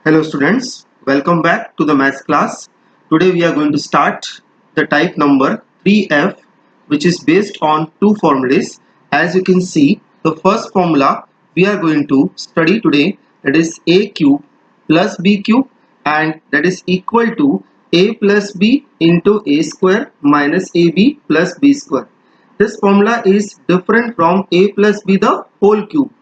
Hello students, welcome back to the maths class. Today we are going to start the type number 3f, which is based on two formulas. As you can see, the first formula we are going to study today, that is a cube plus b cube, and that is equal to a plus b into a square minus ab plus b square. This formula is different from a plus b the whole cube.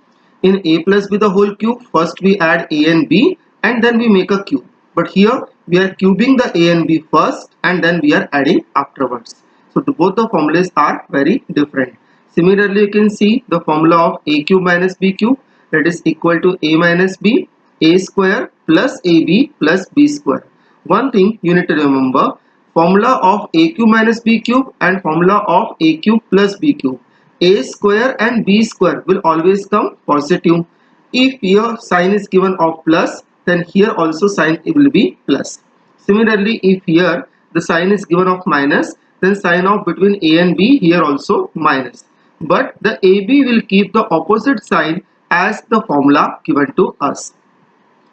In a plus b the whole cube, first we add a and b and then we make a cube. But here we are cubing the a and b first and then we are adding afterwards. So both the formulas are very different. Similarly, you can see the formula of a cube minus b cube, that is equal to a minus b, a square plus ab plus b square. One thing you need to remember, formula of a cube minus b cube and formula of a cube plus b cube, a square and b square will always come positive. If here sign is given of plus, then here also sign will be plus. Similarly, if here the sign is given of minus, then sign of between a and b here also minus. But the ab will keep the opposite sign as the formula given to us.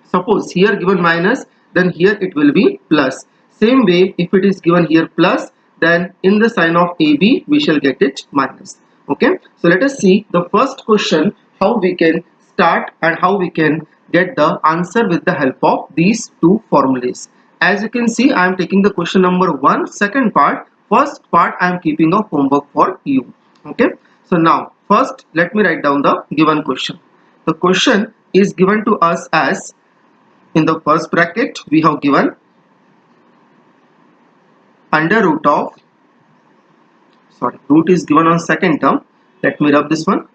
Suppose here given minus, then here it will be plus. Same way, if it is given here plus, then in the sign of AB we shall get it minus. Okay, so let us see the first question, how we can start and how we can get the answer with the help of these two formulas. As you can see, I am taking the question number 1, second part. First part I am keeping a homework for you. Okay, so now first let me write down the given question. The question is given to us as, in the first bracket we have given under root of, root is given on second term. Let me rub this one.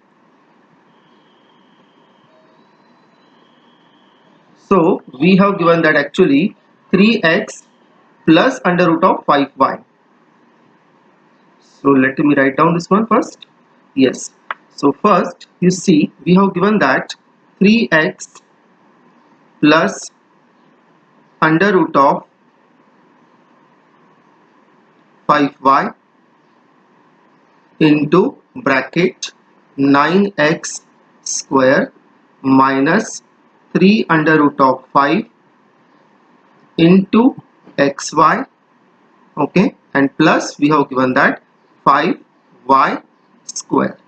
So we have given that actually 3x plus under root of 5y. So let me write down this one first. Yes. So first you see we have given that 3x plus under root of 5y into bracket 9x square minus 3 under root of 5 into xy, okay, and plus we have given that 5y square.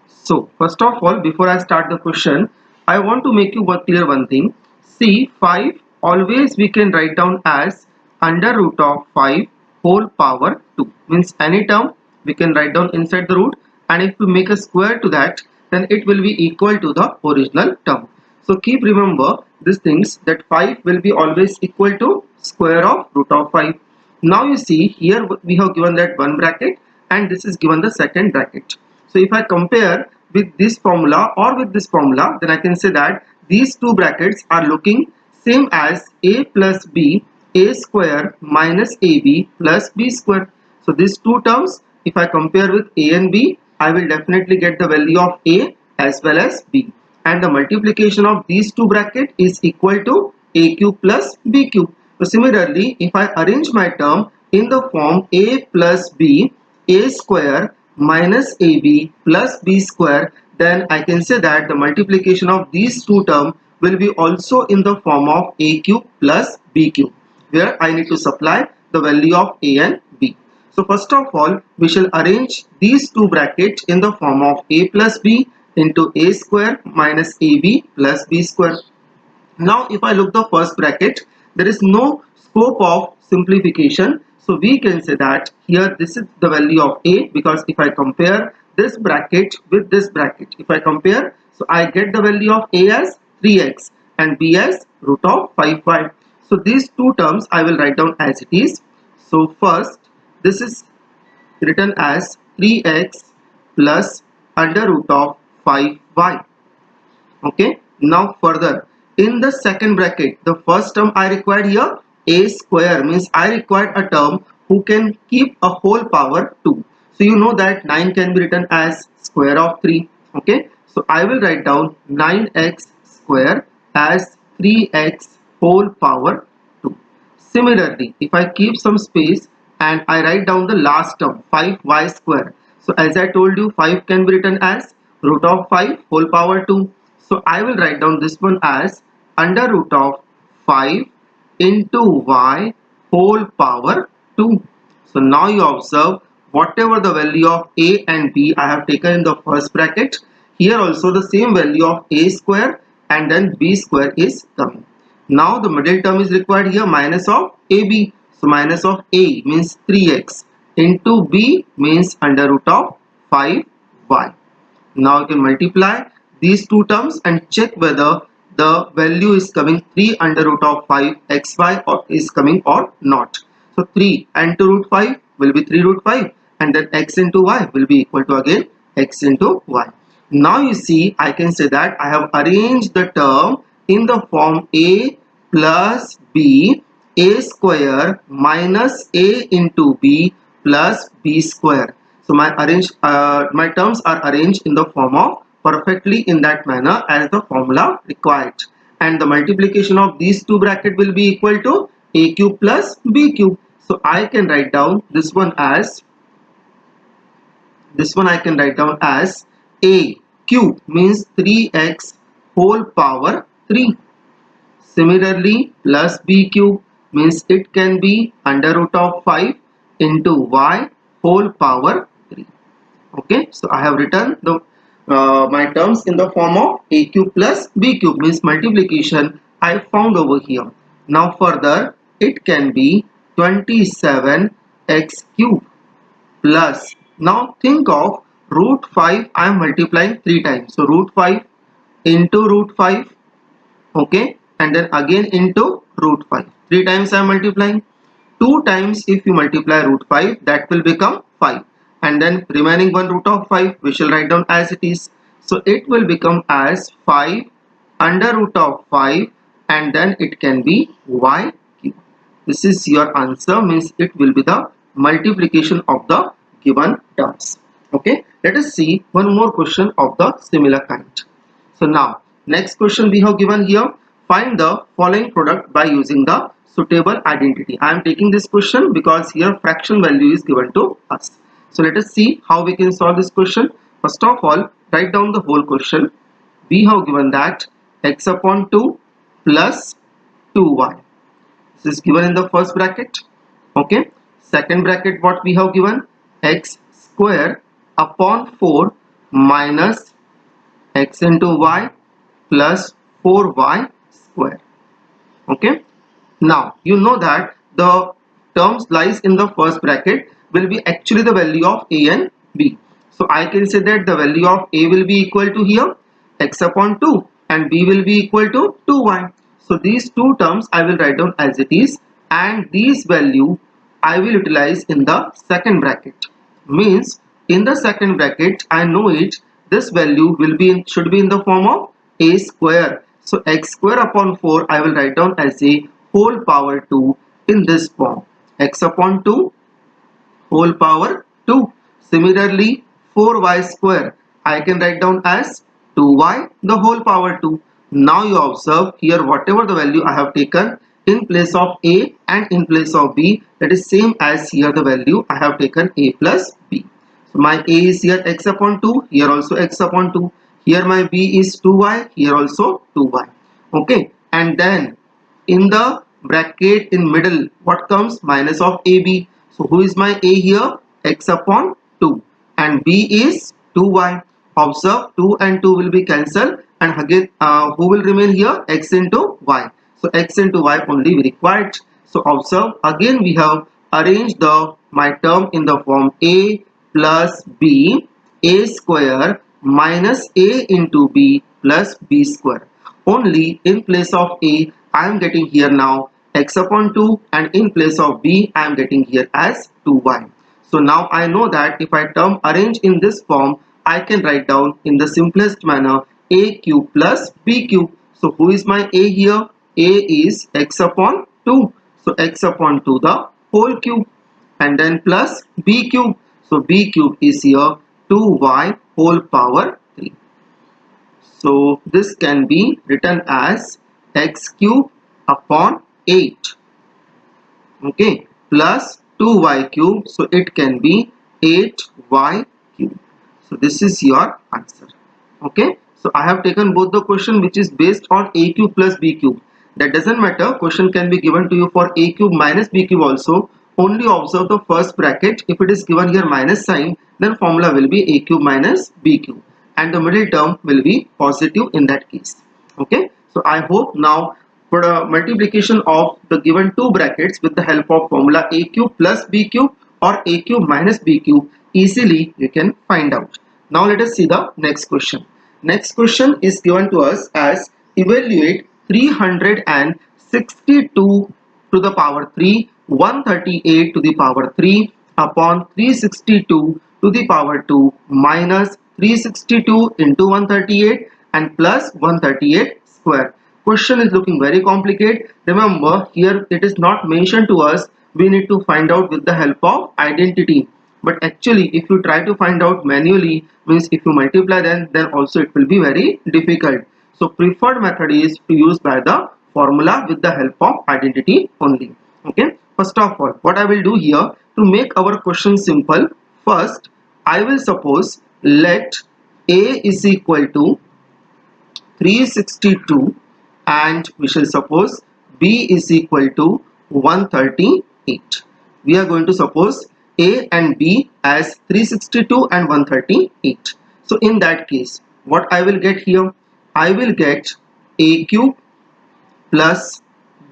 So first of all, before I start the question, I want to make you clear one thing. See, 5 always we can write down as under root of 5 whole power 2, means any term we can write down inside the root, and if we make a square to that, then it will be equal to the original term. So keep remember these things, that 5 will be always equal to square of root of 5. Now you see here we have given that one bracket and this is given the second bracket. So if I compare with this formula or with this formula, then I can say that these two brackets are looking same as a plus b, a square minus ab plus b square. So these two terms, if I compare with a and b, I will definitely get the value of a as well as b. And the multiplication of these two brackets is equal to a cube plus b cube. So similarly, if I arrange my term in the form a plus b, a square minus ab plus b square, then I can say that the multiplication of these two terms will be also in the form of a cube plus b cube, where I need to supply the value of a and b. So first of all, we shall arrange these two brackets in the form of a plus b into a square minus ab plus b square. Now if I look the first bracket, there is no scope of simplification. So we can say that here this is the value of a, because if I compare this bracket with this bracket, if I compare, so I get the value of a as 3x and b as root of 5y. So these two terms I will write down as it is. So first this is written as 3x plus under root of 5y. Okay, now further in the second bracket, the first term I required here, a square, means I required a term who can keep a whole power 2. So you know that 9 can be written as square of 3. Okay, so I will write down 9x square as 3x whole power 2. Similarly, if I keep some space and I write down the last term 5y square, so as I told you, 5 can be written as root of 5 whole power 2. So I will write down this one as under root of 5 into y whole power 2. So now you observe whatever the value of a and b I have taken in the first bracket, here also the same value of a square and then b square is coming. Now the middle term is required here, minus of ab. So minus of a means 3x into b means under root of 5y. Now you can multiply these two terms and check whether the value is coming 3 under root of 5 xy or is coming or not. So 3 and 2 root 5 will be 3 root 5, and then x into y will be equal to again x into y. Now you see, I can say that I have arranged the term in the form a plus b, a square minus a into b plus b square. So my terms are arranged in the form of perfectly in that manner as the formula required, and the multiplication of these two bracket will be equal to a cube plus b cube. So I can write down this one as a cube means 3x whole power 3. Similarly, plus b cube means it can be under root of 5 into y whole power 3. Okay, so I have written the my terms in the form of a cube plus b cube means multiplication I found over here. Now further it can be 27x cube plus, now think of root 5 I am multiplying 3 times. So root 5 into root 5, okay, and then again into root 5. 3 times I am multiplying. 2 times if you multiply root 5, that will become 5, and then remaining one root of 5 we shall write down as it is. So it will become as 5 under root of 5, and then it can be y cube. This is your answer, means it will be the multiplication of the given terms. Okay, let us see one more question of the similar kind. So now next question we have given here, find the following product by using the suitable identity. I am taking this question because here fraction value is given to us. So let us see how we can solve this question. First of all, write down the whole question. We have given that x upon 2 plus 2y. This is given in the first bracket. Okay. Second bracket, what we have given, x square upon 4 minus x into y plus 4y square. Okay. Now you know that the terms lies in the first bracket will be actually the value of a and b. So I can say that the value of a will be equal to here x upon 2 and b will be equal to 2y. So these two terms I will write down as it is, and these value I will utilize in the second bracket. Means in the second bracket I know it, this value will be should be in the form of a square. So x square upon 4 I will write down as a whole power 2 in this form, x upon 2 whole power 2. Similarly 4y square I can write down as 2y the whole power 2. Now you observe here whatever the value I have taken in place of a and in place of b, that is same as here the value I have taken a plus b. So my a is here x upon 2, here also x upon 2, here my b is 2y, here also 2y. Okay, and then in the bracket in middle what comes, minus of ab. So who is my a here, x upon 2, and b is 2y. Observe 2 and 2 will be cancelled, and again who will remain here, x into y. So x into y only required. So observe again we have arranged the my term in the form a plus b, a square minus a into b plus b square. Only in place of a I am getting here now x upon 2, and in place of b I am getting here as 2y. So now I know that if I term arrange in this form, I can write down in the simplest manner a cube plus b cube. So who is my a here? A is x upon 2. So x upon 2 the whole cube, and then plus b cube. So b cube is here 2y whole power 3. So this can be written as x cube upon 8. Okay, plus 2y cube. So it can be 8y cube. So this is your answer. Okay, So I have taken both the question which is based on a cube plus b cube. That doesn't matter, question can be given to you for a cube minus b cube also. Only observe the first bracket. If it is given here minus sign, then formula will be a cube minus b cube, and the middle term will be positive in that case. Okay, so I hope now for the multiplication of the given two brackets with the help of formula a cube plus b cube or a cube minus b cube, easily you can find out. Now let us see the next question. Next question is given to us as evaluate 362 to the power 3, 138 to the power 3 upon 362 to the power 2 minus 362 into 138 and plus 138 square. Question is looking very complicated. Remember, here it is not mentioned to us. We need to find out with the help of identity. But actually, if you try to find out manually, means if you multiply then also it will be very difficult. So preferred method is to use by the formula with the help of identity only. Okay. First of all, what I will do here to make our question simple. First, I will suppose let a is equal to 362 and we shall suppose b is equal to 138. We are going to suppose a and b as 362 and 138. So in that case, what I will get here? I will get a cube plus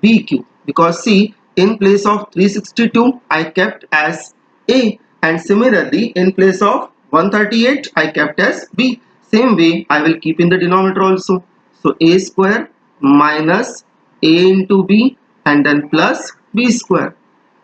b cube, because see, in place of 362 I kept as a, and similarly in place of 138 I kept as b. Same way I will keep in the denominator also. So a square minus a into b and then plus b square.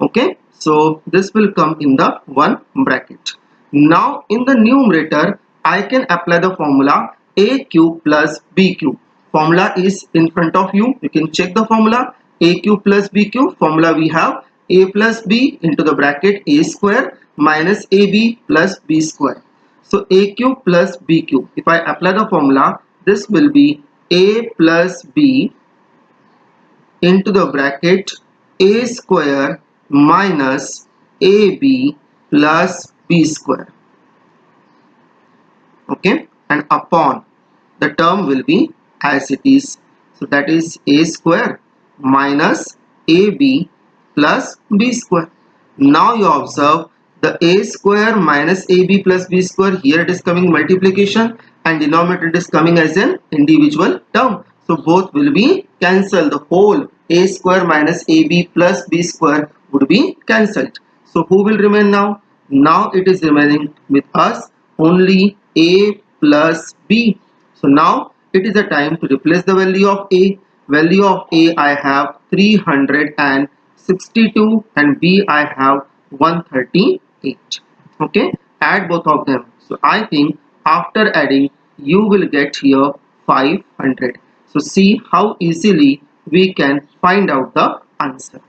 Okay, so this will come in the one bracket. Now in the numerator I can apply the formula a cube plus b cube. Formula is in front of you. You can check the formula. A cube plus b cube. Formula we have a plus b into the bracket a square minus ab plus b square. So a cube plus b cube. If I apply the formula, this will be a plus b into the bracket a square minus ab plus b square. Okay, and upon the term will be as it is. So that is a square minus ab plus b square. Now you observe the a square minus ab plus b square, here it is coming multiplication and denominator it is coming as an individual term. So both will be cancelled. The whole a square minus ab plus b square would be cancelled. So who will remain now? Now it is remaining with us only a plus b. So now it is the time to replace the value of a. Value of a I have 362 and b I have 138. Okay, add both of them. So I think after adding you will get here 500. So see how easily we can find out the answer.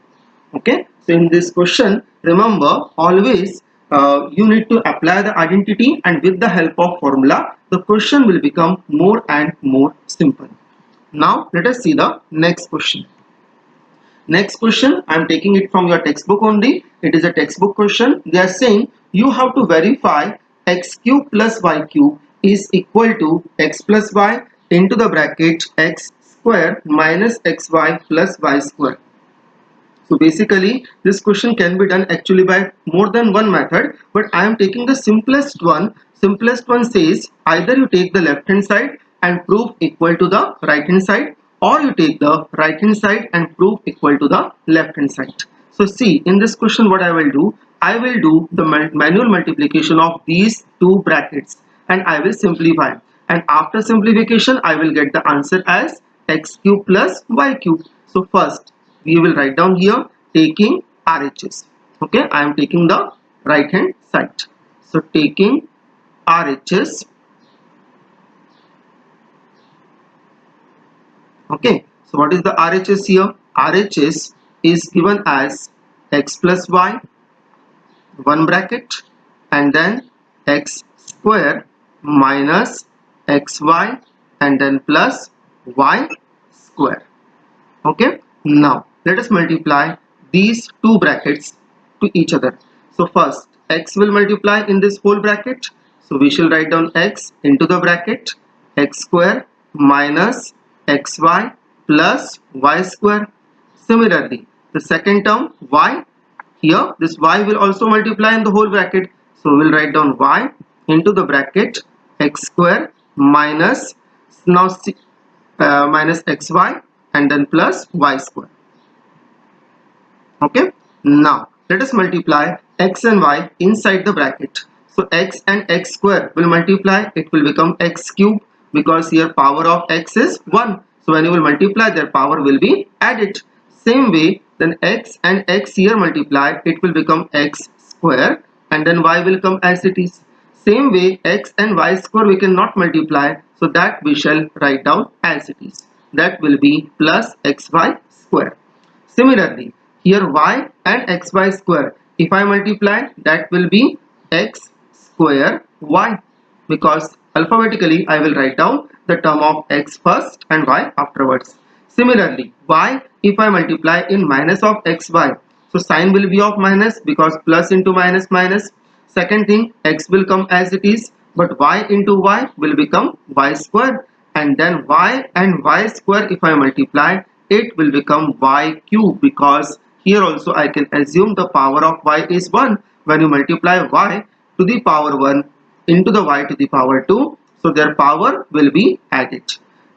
Okay, so in this question, remember always you need to apply the identity, and with the help of formula the question will become more and more simple. Now let us see the next question. Next question, I am taking it from your textbook only. It is a textbook question. They are saying you have to verify x cube plus y cube is equal to x plus y into the bracket x square minus xy plus y square. So basically this question can be done actually by more than one method, but I am taking the simplest one. Simplest one says either you take the left hand side and prove equal to the right hand side, or you take the right hand side and prove equal to the left hand side. So see, in this question what I will do the manual multiplication of these two brackets and I will simplify, and after simplification I will get the answer as x cube plus y cube. So first we will write down here taking RHS. Okay, I am taking the right hand side. So taking RHS. Okay, so what is the RHS here? RHS is given as x plus y, one bracket, and then x square minus xy and then plus y square. Okay, now let us multiply these two brackets to each other. So first x will multiply in this whole bracket. So we shall write down x into the bracket x square minus xy plus y square. Similarly, the second term y, here this y will also multiply in the whole bracket. So we will write down y into the bracket x square minus now minus xy and then plus y square. Okay, now let us multiply x and y inside the bracket. So x and x square will multiply, it will become x cube, because here power of x is 1. So when you will multiply, their power will be added. Same way, then x and x here multiply, it will become x square and then y will come as it is. Same way, x and y square we cannot multiply, so that we shall write down as it is. That will be plus xy square. Similarly, here y and xy square, if I multiply, that will be x square y, because alphabetically I will write down the term of x first and y afterwards. Similarly, y, if I multiply in minus of xy, so sign will be of minus, because plus into minus minus. Second thing, x will come as it is, but y into y will become y square, and then y and y square if I multiply, it will become y cube, because here also I can assume the power of y is 1. When you multiply y to the power 1 into the y to the power 2, so their power will be added.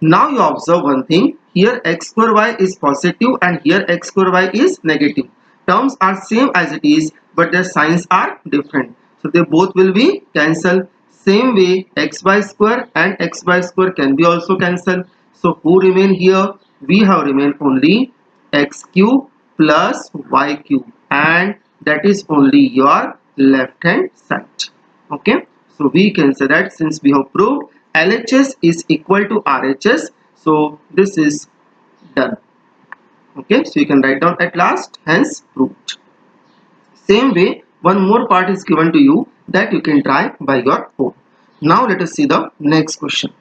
Now you observe one thing, here x square y is positive and here x square y is negative. Terms are same as it is, but their signs are different. So they both will be cancelled. Same way, xy square and xy square can be also cancelled. So who remain here? We have remained only x cube plus y cube, and that is only your left hand side. Okay, so we can say that since we have proved LHS is equal to RHS, so this is done. Okay, so you can write down at last, hence proved. Same way, one more part is given to you that you can try by your own. Now let us see the next question.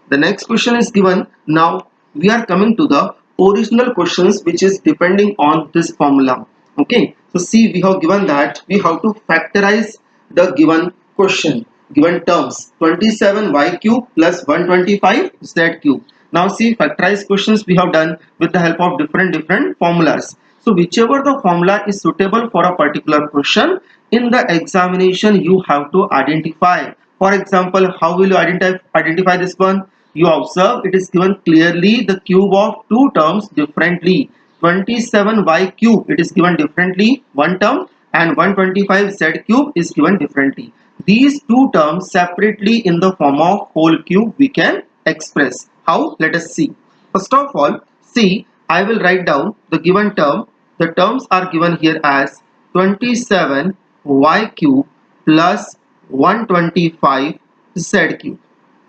The next question is given. Now we are coming to the original questions which is depending on this formula. Okay, so see, we have given that we have to factorize the given question, given terms 27y cube plus 125z cube. Now see, factorized questions we have done with the help of different formulas. So whichever the formula is suitable for a particular question, in the examination you have to identify. For example, how will you identify this one? You observe it is given clearly the cube of two terms differently. 27y cube, it is given differently one term, and 125z cube is given differently. These two terms separately in the form of whole cube we can express. How? Let us see. First of all, see, I will write down the given term. The terms are given here as 27y cube plus 125z cube.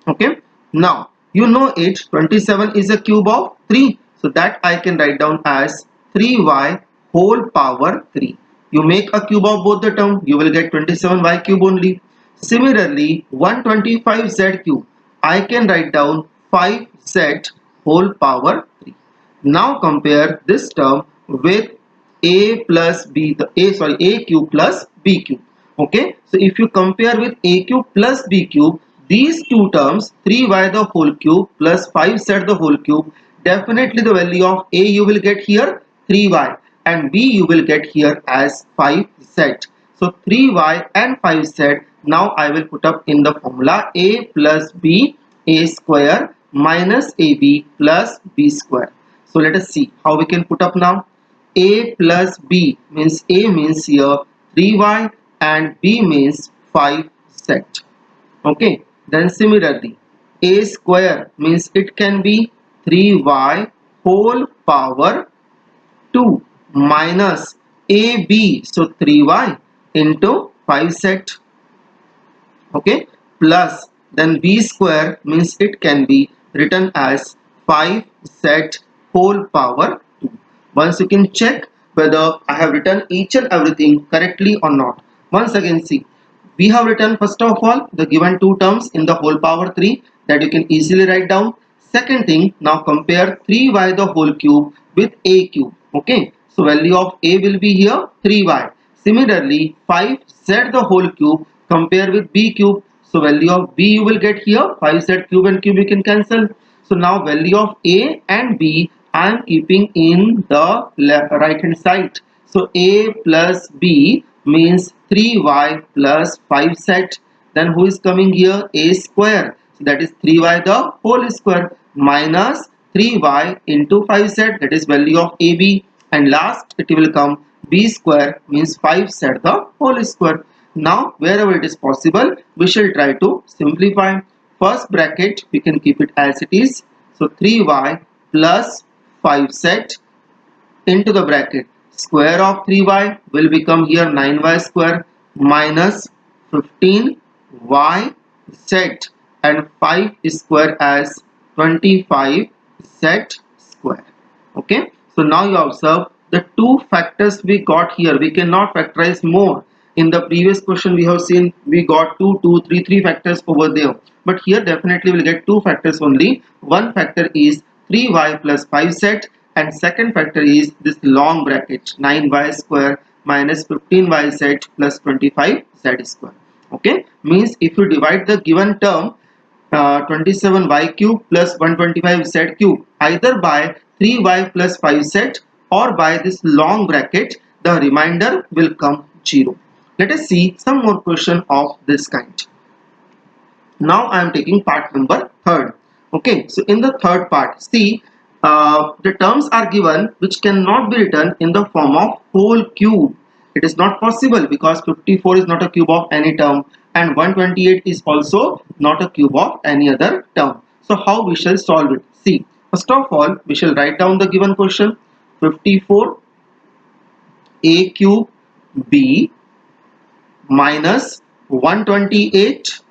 Okay, now you know it, 27 is a cube of 3, so that I can write down as 3y whole power 3. You make a cube of both the term, you will get 27y cube only. Similarly, 125z cube, I can write down 5z whole power 3. Now compare this term with a plus b, a cube plus b cube. Okay, so if you compare with a cube plus b cube, these two terms, 3y the whole cube plus 5z the whole cube, definitely the value of a you will get here 3y and b you will get here as 5z. So 3y and 5z, now I will put up in the formula a plus b, a square minus ab plus b square. So let us see how we can put up now. A plus b means a means here 3y and b means 5z. Okay, then similarly a square means it can be 3y whole power 2 minus ab, so 3y into 5z. Okay, plus then b square means it can be written as 5z whole power 2. Once you can check whether I have written each and everything correctly or not. Once again, see, we have written first of all the given two terms in the whole power 3, that you can easily write down. Second thing, now compare 3y the whole cube with a cube. Okay, so value of a will be here 3y. Similarly, 5z the whole cube compare with b cube. So value of b you will get here, 5z cube and cube you can cancel. So now value of a and b I am keeping in the right hand side. So a plus b means 3y plus 5z. Then who is coming here? A square. So that is 3y the whole square minus 3y into 5z, that is value of ab, and last it will come b square means 5z the whole square. Now wherever it is possible we shall try to simplify. First bracket we can keep it as it is. So 3y plus 5z into the bracket square of 3y will become here 9y square minus 15y z and 5 square as 25z square. Okay, so now you observe the two factors we got here. We cannot factorize more. In the previous question we have seen we got 3 factors over there, but here definitely we'll get two factors only. One factor is 3y plus 5z and second factor is this long bracket 9y square minus 15yz plus 25z square. Okay, means if you divide the given term 27y cube plus 125z cube either by 3y plus 5z or by this long bracket, the remainder will come 0. Let us see some more question of this kind. Now I am taking part number third. Okay, so in the third part, see the terms are given which cannot be written in the form of whole cube. It is not possible because 54 is not a cube of any term and 128 is also not a cube of any other term. So how we shall solve it? See, first of all we shall write down the given question. 54 a cube b minus 128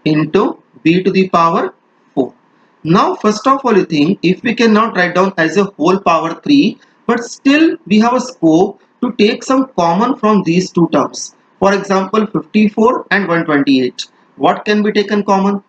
into b to the power 4. Now first of all you think if we cannot write down as a whole power 3, but still we have a scope to take some common from these two terms. For example 54 and 128. What can be taken common?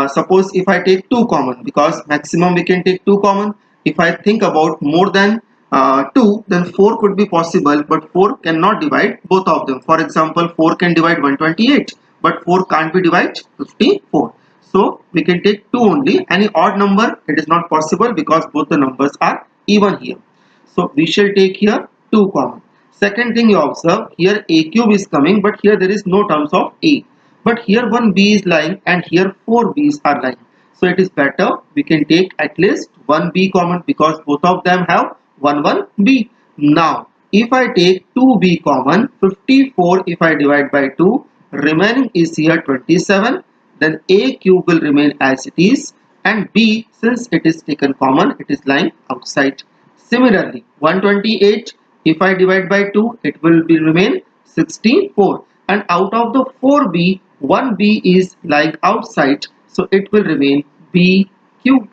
Suppose if I take 2 common, because maximum we can take 2 common. If I think about more than 2, then 4 could be possible, but 4 cannot divide both of them. For example 4 can divide 128, but 4 can't be divided 54. So we can take 2 only. Any odd number it is not possible because both the numbers are even here. So we shall take here 2 common. Second thing you observe here a cube is coming, but here there is no terms of a. But here one b is lying and here 4 b's are lying. So it is better we can take at least one b common because both of them have one b. Now if I take 2b common, 54 if I divide by 2, remaining is here 27. Then a cube will remain as it is and b, since it is taken common, it is lying outside. Similarly 128 if I divide by 2, it will be remain 64, and out of the 4b 1b is lying outside, so it will remain b cube.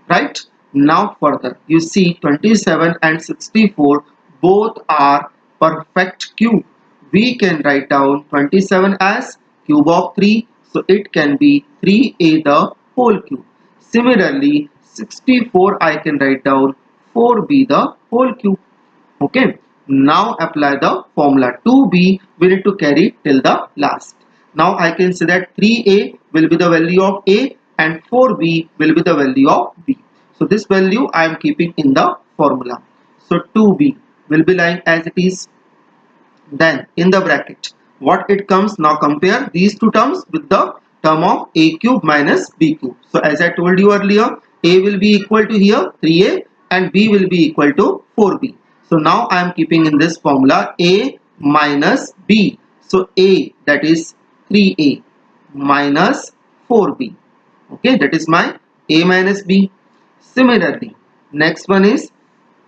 Right, now further you see 27 and 64 both are perfect cube. We can write down 27 as cube of 3, so it can be 3a the whole cube. Similarly 64 I can write down 4b the whole cube. Okay, now apply the formula. 2b we need to carry till the last. Now I can say that 3a will be the value of a and 4b will be the value of b. So this value I am keeping in the formula. So 2b will be lying as it is. Then in the bracket what it comes, now compare these two terms with the term of a cube minus b cube. So as I told you earlier, a will be equal to here 3a and b will be equal to 4b. So now I am keeping in this formula a minus b. So a, that is 3a minus 4b. Okay, that is my a minus b. Similarly next one is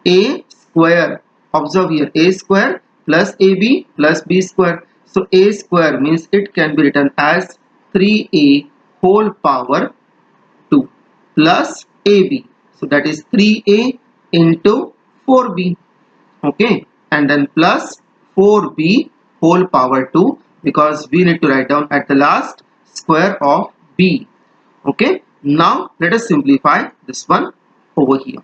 a square. Observe here a square plus ab plus b square. So a square means it can be written as 3a whole power 2 plus ab. So that is 3a into 4b. Okay, and then plus 4b whole power 2 because we need to write down at the last square of b. Okay, now let us simplify this one over here.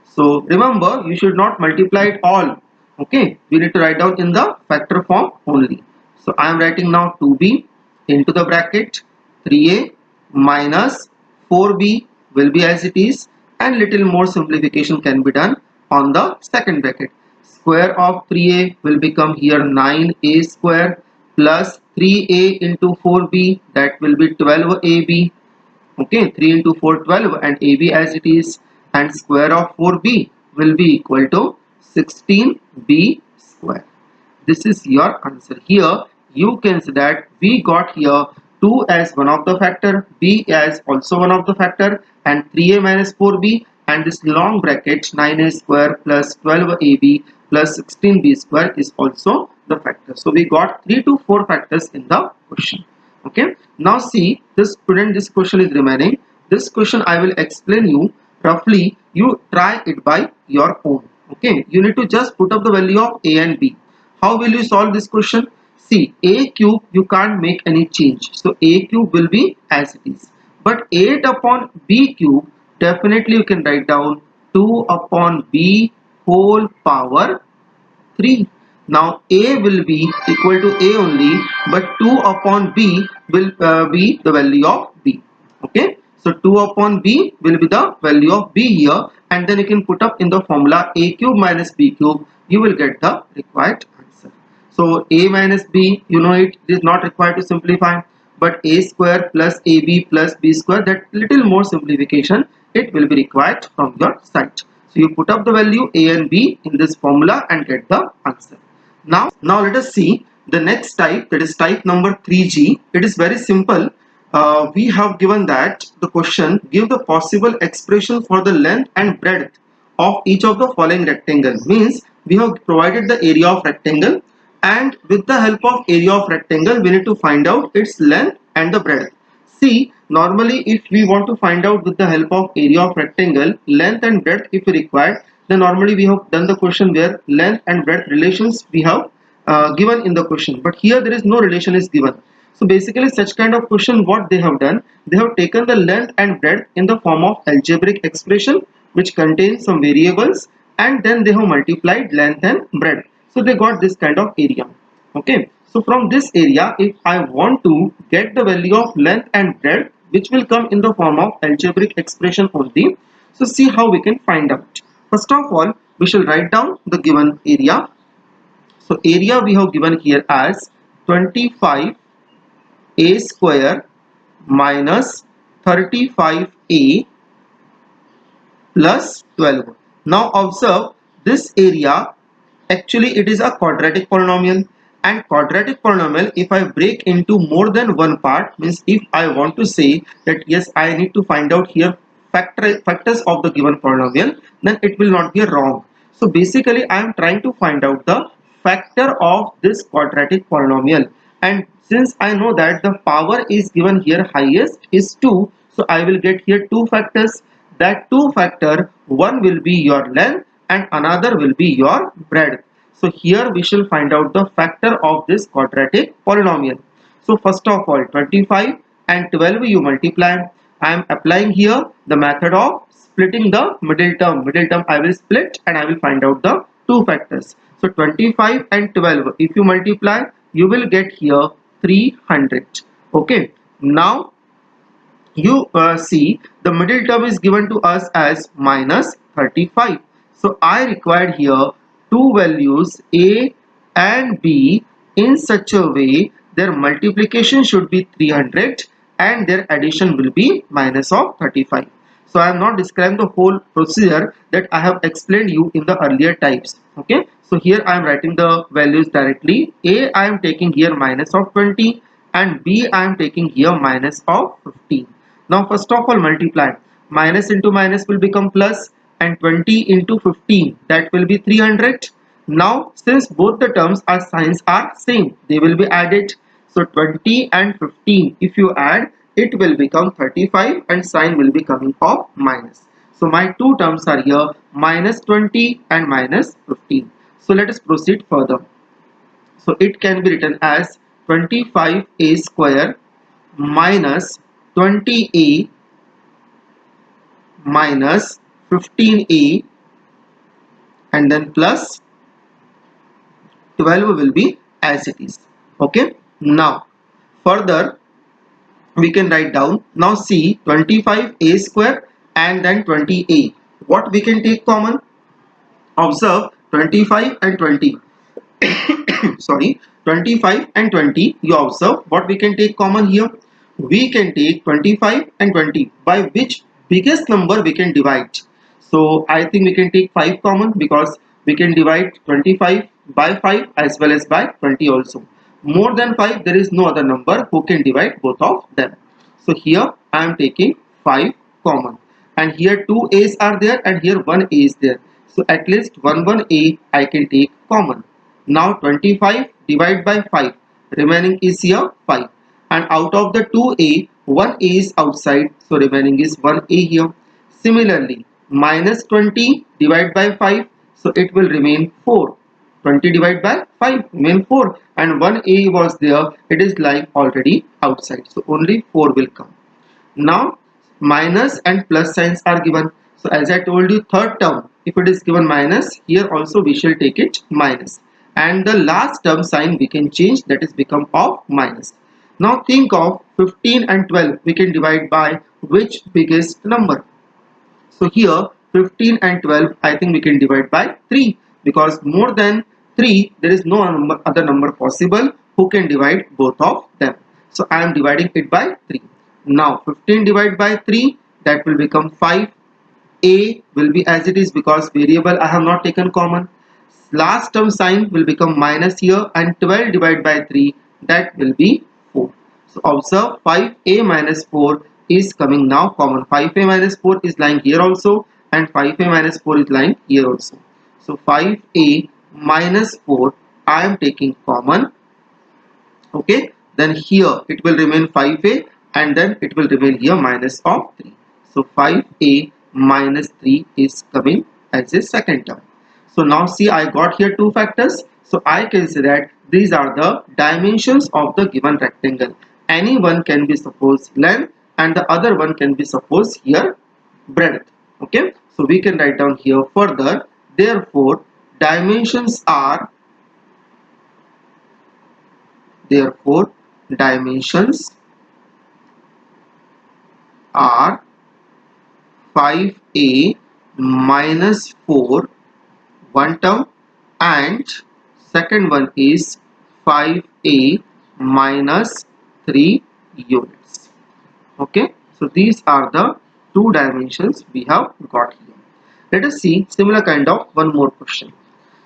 So remember you should not multiply it all. Okay, we need to write down in the factor form only. So I am writing now 2b into the bracket 3a minus 4b will be as it is, and little more simplification can be done on the second bracket. Square of 3a will become here 9a square plus 3a into 4b, that will be 12ab. Okay, 3 into 4 12 and ab as it is, and square of 4b will be equal to 16b square. This is your answer. Here you can see that we got here 2 as one of the factor, b as also one of the factor, and 3a minus 4b, and this long bracket 9a square plus 12ab plus 16b square is also the factor. So we got 3 to 4 factors in the question. Okay, now see this student, this question is remaining. This question I will explain you roughly. You try it by your own. Okay, you need to just put up the value of a and b. How will you solve this question? See, a cube you can't make any change, so a cube will be as it is. But 8 upon b cube, definitely you can write down 2 upon b whole power 3. Now a will be equal to a only, but 2 upon b will be the value of b. Okay, so 2 upon b will be the value of b here, and then you can put up in the formula a cube minus b cube, you will get the required answer. So a minus b, you know it is not required to simplify, but a square plus ab plus b square, that little more simplification it will be required from your side. So you put up the value a and b in this formula and get the answer. Now let us see the next type, that is type number 3G. It is very simple. We have given that the question, give the possible expression for the length and breadth of each of the following rectangle. Means we have provided the area of rectangle, and with the help of area of rectangle we need to find out its length and the breadth. See, normally if we want to find out with the help of area of rectangle length and breadth if required, then normally we have done the question where length and breadth relations we have given in the question, but here there is no relation is given. So basically such kind of question, what they have done, they have taken the length and breadth in the form of algebraic expression which contains some variables, and then they have multiplied length and breadth, so they got this kind of area. Okay, so from this area if I want to get the value of length and breadth, which will come in the form of algebraic expression only, so see how we can find out. First of all, we shall write down the given area. So area we have given here as 25a square minus 35a plus 12. Now observe this area, actually it is a quadratic polynomial, and quadratic polynomial if I break into more than one part, means if I want to say that yes I need to find out here factors of the given polynomial, then it will not be wrong. So basically I am trying to find out the factor of this quadratic polynomial, and since I know that the power is given here highest is 2, so I will get here two factors. That two factor, one will be your length and another will be your breadth. So here we shall find out the factor of this quadratic polynomial. So first of all 25 and 12 you multiply. I am applying here the method of splitting the middle term. Middle term I will split and I will find out the two factors. So 25 and 12 if you multiply, you will get here 300. Okay, now you see the middle term is given to us as minus 35. So I required here two values a and b in such a way their multiplication should be 300 and their addition will be minus of 35. So I am not describing the whole procedure that I have explained you in the earlier types. Okay, so here I am writing the values directly. A I am taking here minus of 20 and b I am taking here minus of 15. Now first of all multiply. Minus into minus will become plus, and 20 into 15, that will be 300. Now since both the terms are signs are same, they will be added. So 20 and 15 if you add, it will become 35 and sign will be coming of minus. So my two terms are here minus 20 and minus 15. So let us proceed further. So it can be written as 25a square minus 20a minus 15a and then plus 12 will be as it is. Okay, now Further, we can write down, now see 25a square and then 20a. What we can take common? Observe 25 and 20. Sorry, 25 and 20. You observe what we can take common here. We can take 25 and 20. By which biggest number we can divide? So I think we can take 5 common, because we can divide 25 by 5 as well as by 20 also. More than 5, there is no other number who can divide both of them. So here I am taking 5 common, and here 2 a's are there and here 1 a is there. So at least 1 a I can take common. Now 25 divided by 5, remaining is here 5, and out of the 2a, 1a is outside, so remaining is 1a here. Similarly, minus 20 divided by 5, so it will remain 4. 20 divided by 5 remain 4, and 1a was there, it is lying already outside, so only 4 will come. Now minus and plus signs are given. So as I told you, third term, if it is given minus, here also we shall take it minus, and the last term sign we can change, that is become of minus. Now think of 15 and 12, we can divide by which biggest number? So here 15 and 12, I think we can divide by 3, because more than 3 there is no other number possible who can divide both of them. So I am dividing it by 3. Now 15 divided by 3, that will become 5. A will be as it is, because variable I have not taken common. Last term sign will become minus here, and 12 divided by 3, that will be 4. So observe 5a minus 4 is coming now common. 5a minus 4 is lying here also, and 5a minus 4 is lying here also. So 5a minus 4 I am taking common. Okay, then here it will remain 5a, and then it will remain here minus of 3. So 5a minus 3 is coming as a second term. So now see, I got here two factors. So I can say that these are the dimensions of the given rectangle. Any one can be supposed length, and the other one can be supposed here breadth. Okay, so we can write down here further, therefore dimensions are 5a minus 4, one term, and second one is 5a minus 3 units. Okay, so these are the two dimensions we have got here. Let us see similar kind of one more question.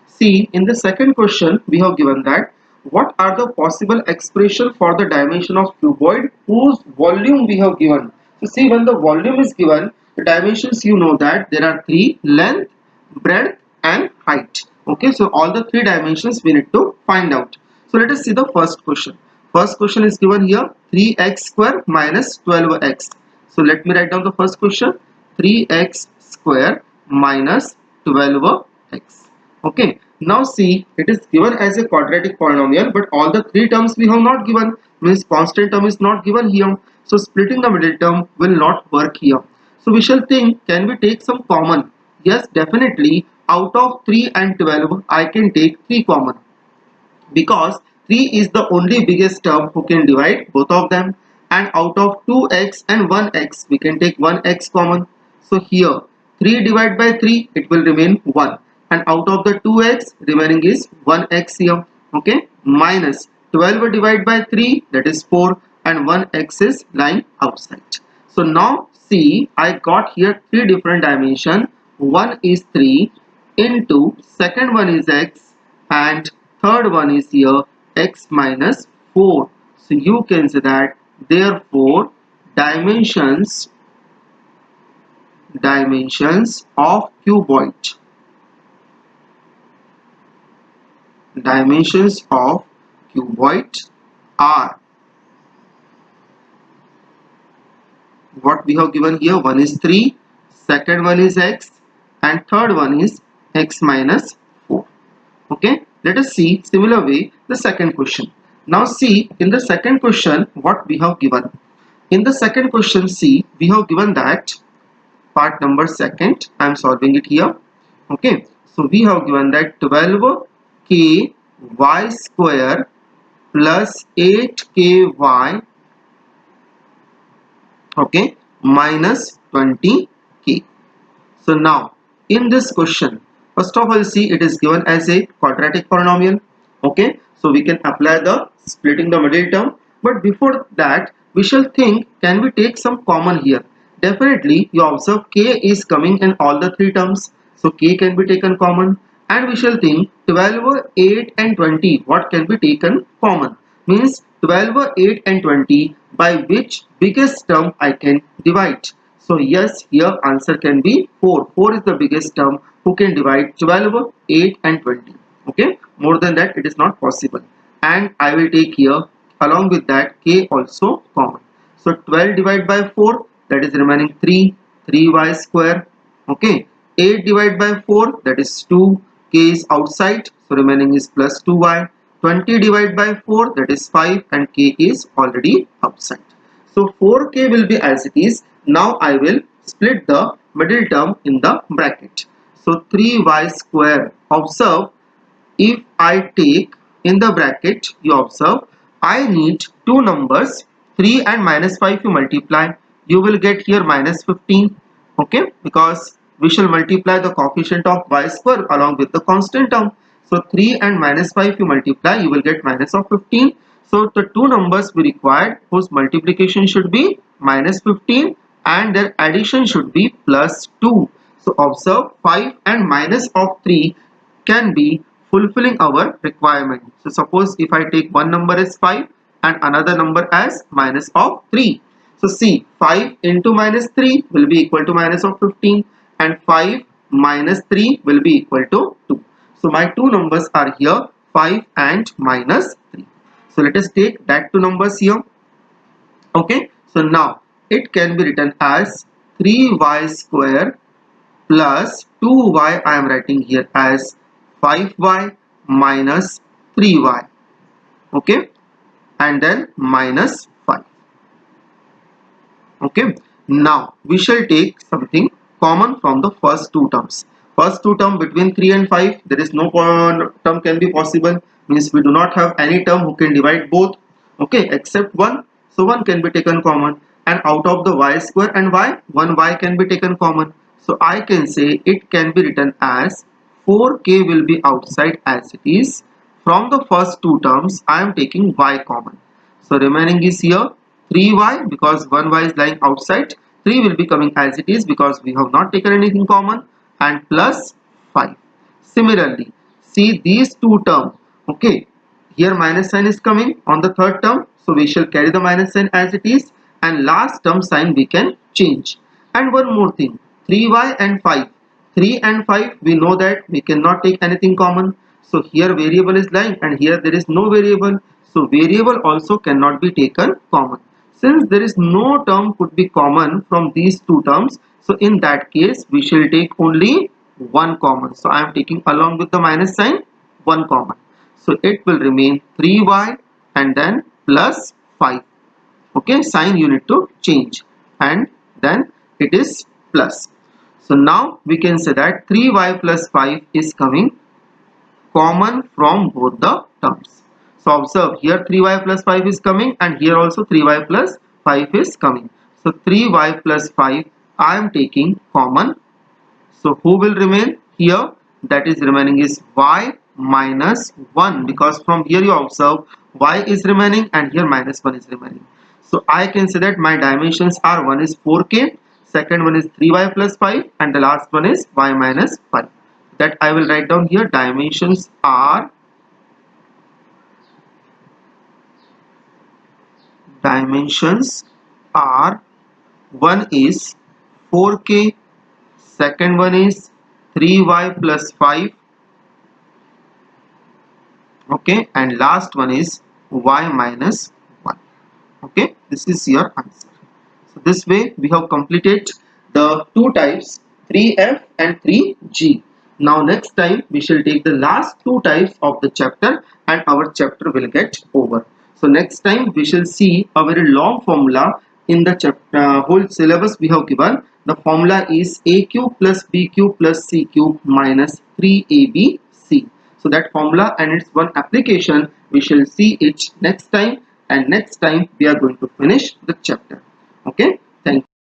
See, in the second question we have given that what are the possible expression for the dimension of cuboid whose volume we have given. So see, when the volume is given, the dimensions, you know that there are three: length, breadth and height. Okay, so all the three dimensions we need to find out. So let us see the first question. First question is given here, 3x square minus 12x. So let me write down the first question, 3x square minus 12x. Okay, now see, it is given as a quadratic polynomial, but all the three terms we have not given, means constant term is not given here. So splitting the middle term will not work here. So we shall think, can we take some common? Yes, definitely. Out of 3 and 12, I can take 3 common, because 3 is the only biggest term who can divide both of them, and out of 2x and 1x, we can take 1x common. So here 3 divided by 3, it will remain 1, and out of the 2x, remaining is 1x here. Okay, minus 12 divided by 3, that is 4, and 1x is lying outside. So now see, I got here three different dimension. One is 3 into, second one is x, and third one is here x minus 4. So you can say that therefore dimensions of cuboid, are what we have given here. One is 3, second one is x, and third one is x minus 4. Okay, let us see similar way the second question. Now see, in the second question what we have given. In the second question, see, we have given that part number second, I am solving it here. Okay, so we have given that 12 ky square plus 8ky, okay, minus 20k. So now in this question, first of all, see, it is given as a quadratic polynomial. Okay, so we can apply the splitting the middle term, but before that we shall think, can we take some common here? Definitely, you observe k is coming in all the three terms, so k can be taken common, and we shall think 12, 8 and 20, what can be taken common? Means 12, 8 and 20, by which biggest term I can divide. So yes, here answer can be 4. 4 is the biggest term who can divide 12, 8 and 20. Okay, more than that it is not possible. And I will take here along with that k also common. So 12 divided by 4, that is remaining 3, 3y square. Okay, 8 divided by 4, that is 2, k is outside, so remaining is plus 2y. 20 divided by 4, that is 5, and k is already outside. So 4k will be as it is. Now I will split the middle term in the bracket. So 3y square. Observe, if I take in the bracket, you observe, I need two numbers, 3 and minus 5. You multiply, you will get here minus 15. Okay, because we shall multiply the coefficient of y square along with the constant term. So 3 and minus 5 you multiply, you will get minus of 15. So the two numbers we required, whose multiplication should be minus 15 and their addition should be plus 2. So observe, 5 and minus of 3 can be fulfilling our requirement. So suppose if I take one number as 5 and another number as minus of 3. So see, 5 into minus 3 will be equal to minus of 15, and 5 minus 3 will be equal to 2. So my two numbers are here, 5 and minus 3. So let us take that two numbers here. Okay, so now it can be written as 3y square plus 2y, I am writing here as 5y minus 3y. Okay, and then minus 5. Okay, now we shall take something common from the first two terms. First two term between 3 and 5, there is no term can be possible, means we do not have any term who can divide both, okay, except 1. So 1 can be taken common, and out of the y square and y, 1y can be taken common. So I can say it can be written as 4k will be outside as it is. From the first two terms I am taking y common. So remaining is here 3y, because 1y is lying outside. 3 will be coming as it is because we have not taken anything common, and plus 5. Similarly, see these two terms. Okay, here minus sign is coming on the third term, so we shall carry the minus sign as it is, and last term sign we can change. And one more thing, 3y and 5. 3 and 5 we know that we cannot take anything common. So here variable is lying and here there is no variable. So variable also cannot be taken common. Since there is no term could be common from these two terms, so in that case we shall take only one common. So I am taking along with the minus sign one common. So it will remain 3y and then plus 5. Okay, sign you need to change, and then it is plus. So now we can say that 3y plus 5 is coming common from both the terms. So observe, here 3y plus 5 is coming, and here also 3y plus 5 is coming. So 3y plus 5 I am taking common. So who will remain here? That is remaining is y minus 1, because from here you observe y is remaining and here minus 1 is remaining. So I can say that my dimensions are, one is 4k, second one is 3y plus 5, and the last one is y minus 5. That I will write down here. Dimensions are one is 4k, second one is 3y plus 5, okay, and last one is y minus 1. Okay, this is your answer. So this way we have completed the two types, 3f and 3g. Now next time we shall take the last two types of the chapter and our chapter will get over. So next time we shall see a very long formula in the chapter, whole syllabus we have given. The formula is a cube plus b cube plus c cube minus 3abc. So that formula and its one application we shall see it next time, and next time we are going to finish the chapter. Okay, thank you.